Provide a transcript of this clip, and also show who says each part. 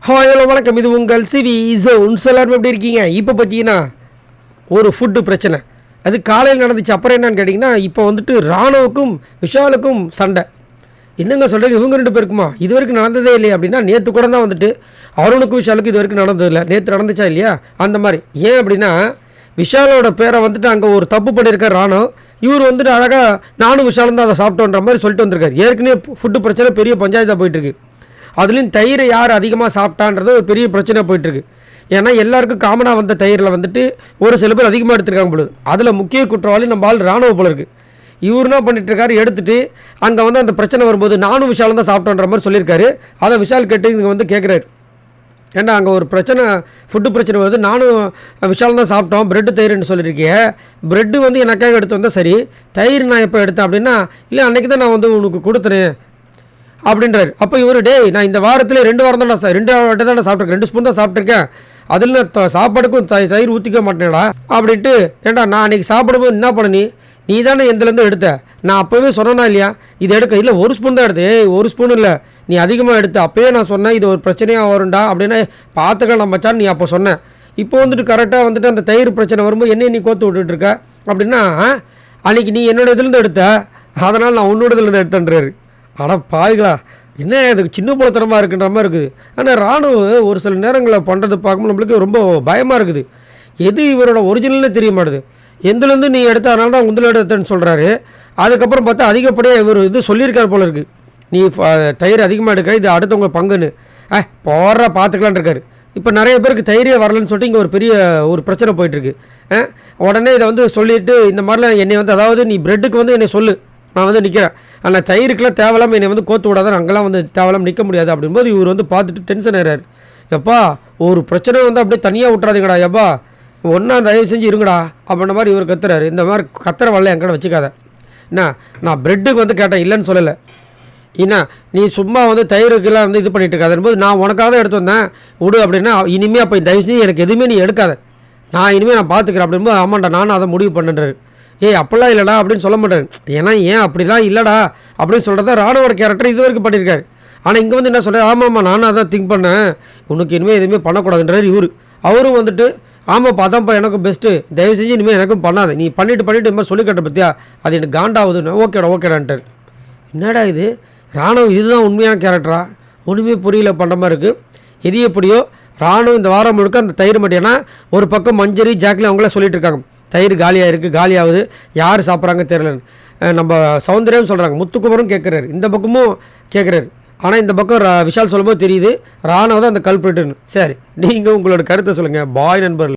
Speaker 1: Hi hello வணக்கம். இது உங்கள் சிவி ஜோன்ஸ். எல்லாரும் எப்படி இருக்கீங்க? இப்போ பார்த்தீங்கன்னா ஒரு ஃபுட்டு பிரச்சனை அது காலையில் நடந்துச்சு. அப்புறம் என்னன்னு கேட்டிங்கன்னா இப்போ வந்துட்டு ராணுவுக்கும் விஷாலுக்கும் சண்டை. என்னங்க சொல்கிறது, இவங்க ரெண்டு பேருக்குமா இது வரைக்கும் நடந்ததே இல்லையா அப்படின்னா, நேற்று கூட தான் வந்துட்டு அருணுக்கும் விஷாலுக்கும் இது வரைக்கும் நடந்ததில்லை. நேற்று நடந்துச்சா இல்லையா அந்த மாதிரி. ஏன் அப்படின்னா விஷாலோட பேரை வந்துட்டு அங்கே ஒரு தப்பு பண்ணியிருக்கார் ராணு. இவர் வந்துட்டு அழகாக நானும் விஷாலும் தான் அதை சாப்பிட்டோன்ற மாதிரி சொல்லிட்டு வந்திருக்காரு. ஏற்கனவே ஃபுட்டு பிரச்சனை பெரிய பஞ்சாயத்தாக போயிட்டுருக்கு. அதுலேயும் தயிரை யார் அதிகமாக சாப்பிட்டான்றது ஒரு பெரிய பிரச்சனை போயிட்டுருக்கு. ஏன்னா எல்லாருக்கும் காமனாக வந்த தயிரில் வந்துட்டு ஒரு சில பேர் அதிகமாக எடுத்துருக்காங்க பொழுது. அதில் முக்கிய குற்றவாளி நம்ம ஆள் ராணுவ போல இருக்குது. இவர் என்ன பண்ணிட்டுருக்காரு, எடுத்துகிட்டு அங்கே வந்து அந்த பிரச்சனை வரும்போது நானும் விஷாலும் தான் சாப்பிட்டோன்ற மாதிரி சொல்லியிருக்காரு. அதை விஷால் கேட்டு இங்கே வந்து கேட்குறாரு, ஏன்னா அங்கே ஒரு பிரச்சனை ஃபுட்டு பிரச்சனை வருது, நானும் விஷாலும் தான் சாப்பிட்டோம் ப்ரெட்டு தயிர்னு சொல்லியிருக்கே. ப்ரெட்டு வந்து எனக்காக எடுத்து வந்தால் சரி, தயிர் நான் எப்போ எடுத்தேன் அப்படின்னா, இல்லை அன்றைக்கி தான் நான் வந்து உனக்கு கொடுத்துறேன் அப்படின்றாரு. அப்போ இவர் நான் இந்த வாரத்தில் 2 வாரம் தான் வாட்டி தான் நான் சாப்பிட்ருக்கேன், 2 ஸ்பூன் தான் சாப்பிட்ருக்கேன், அதில் சாப்பாடுக்கும் தயிர் ஊற்றிக்க மாட்டேனடா அப்படின்ட்டு. ஏன்டா நான் அன்றைக்கி சாப்பிடும்போது என்ன பண்ண, நீ தானே எந்தலேருந்து எடுத்த, நான் அப்போவே சொன்னேன்னா இல்லையா இது எடுக்க, இல்லை 1 ஸ்பூன் தான் எடுத்து, 1 ஸ்பூன் இல்லை நீ அதிகமாக எடுத்து, அப்போயே நான் சொன்னேன் இது ஒரு பிரச்சனையாக வரும்டா அப்படின்னு. பார்த்துக்கலாம் மச்சான் நீ அப்போ சொன்னேன். இப்போ வந்துட்டு கரெக்டாக வந்துட்டு அந்த தயிர் பிரச்சனை வரும்போது என்னை நீ கோத்து விட்டுட்டுருக்க அப்படின்னா, அன்றைக்கி நீ என்னோட இதுலேருந்து எடுத்த, அதனால் நான் உன்னோட இதுலேருந்து எடுத்தேன்றாரு. ஆனால் பாய்களா, என்ன இதுக்கு சின்ன புலத்தனமாக இருக்குன்ற மாதிரி இருக்குது. ஆனால் ராணுவ ஒரு சில நேரங்களில் பண்ணுறது பார்க்கும்போது நம்மளுக்கு ரொம்ப பயமாக இருக்குது. எது இவரோட ஒரிஜினல்னே தெரிய மாட்டுது. எந்துலேருந்து நீ எடுத்த, அதனால தான் உந்தில் எடுத்தேன்னு சொல்கிறாரு. அதுக்கப்புறம் பார்த்தா அதிகப்படியாக இவர் இது சொல்லியிருக்கார் போல இருக்குது, நீ தயிர் அதிகமாக எடுக்க, இது அடுத்தவங்க பங்குன்னு போடுற பார்த்துக்கலான் இருக்காரு. இப்போ நிறைய பேருக்கு தயிரே வரலன்னு சொல்லிட்டு இங்கே ஒரு பெரிய ஒரு பிரச்சனை போயிட்டுருக்கு. உடனே இதை வந்து சொல்லிவிட்டு இந்த மாதிரிலாம் என்னை வந்து, அதாவது நீ ப்ரெட்டுக்கு வந்து என்னை சொல்லு, நான் வந்து நிற்கிறேன், ஆனால் தயிருக்கெலாம் தேவலாமல் என்னை வந்து கோத்து விடாத, அங்கெல்லாம் வந்து தேவலாமல் நிற்க முடியாது அப்படின்போது இவர் வந்து பார்த்துட்டு டென்ஷன் ஆகிறார். எப்பா ஒரு பிரச்சனை வந்து அப்படியே தனியாக விட்றாதீங்கடா, எப்பா ஒன்றா தயவு செஞ்சு இருங்கடா அப்படின்ற மாதிரி இவர் கத்துறாரு. இந்த மாதிரி கத்துற வரல என்கிட்ட வச்சுக்காத. என்ன நான் ப்ரெட்டுக்கு வந்து கேட்டேன், இல்லைன்னு சொல்லலை. என்ன நீ சும்மா வந்து தயிருக்கெல்லாம் வந்து இது பண்ணிட்டு இருக்காதுன்னு போது, நான் உனக்காக தான் எடுத்து வந்தேன் விடு அப்படின்னா, இனிமேல் அப்போ தயவு செஞ்சு எனக்கு எதுவுமே நீ எடுக்காத, நான் இனிமேல் நான் பார்த்துக்கிறேன் அப்படின்போது, ஆமாண்டா நானும் அதை முடிவு பண்ணுறாரு. அப்படிலாம் இல்லைடா அப்படின்னு சொல்ல மாட்டார். ஏன்னா ஏன் அப்படிலாம் இல்லைடா அப்படின்னு சொல்கிறத ராணுவோட கேரக்டர் இது வரைக்கும் பண்ணியிருக்காரு. ஆனால் இங்கே வந்து என்ன சொல்கிறார், ஆமாம்மா நானும் அதான் திங்க் பண்ணேன், உனக்கு இனிமேல் எதுவுமே பண்ணக்கூடாதுன்றார் இவர். அவரும் வந்துட்டு ஆமாப்பா அதான்ப்பா எனக்கும் பெஸ்ட்டு, தயவு செஞ்சு இனிமேல் எனக்கும் பண்ணாது, நீ பண்ணிட்டு இது மாதிரி சொல்லிக்கட்ட பற்றியா, அது எனக்கு காண்டாகுதுன்னு ஓகேடான்ட்டார். என்னடா இது ராணுவம், இதுதான் உண்மையான கேரக்டரா, ஒன்றுமே புரியல பண்ணுற மாதிரி இருக்குது. எது எப்படியோ ராணுவம் இந்த வாரம் முழுக்க அந்த தயிர் மட்டும், ஏன்னா ஒரு பக்கம் மஞ்சரி ஜாக்லி அவங்களே சொல்லிட்டு இருக்காங்க தயிர் காலியாக இருக்குது, காலியாகுது, யார் சாப்பிட்றாங்க தெரியலன்னு. நம்ம சௌந்தர்யம் சொல்கிறாங்க, முத்துக்குமரும் கேட்குறாரு, இந்த பக்கமும் கேட்குறாரு. ஆனால் இந்த பக்கம் விஷால் சொல்லும்போது தெரியுது ராணுவ தான் அந்த கல்பிரிட்டுன்னு. சரி, நீங்கள் உங்களோட கருத்தை சொல்லுங்கள். பாய் நண்பர்கள்.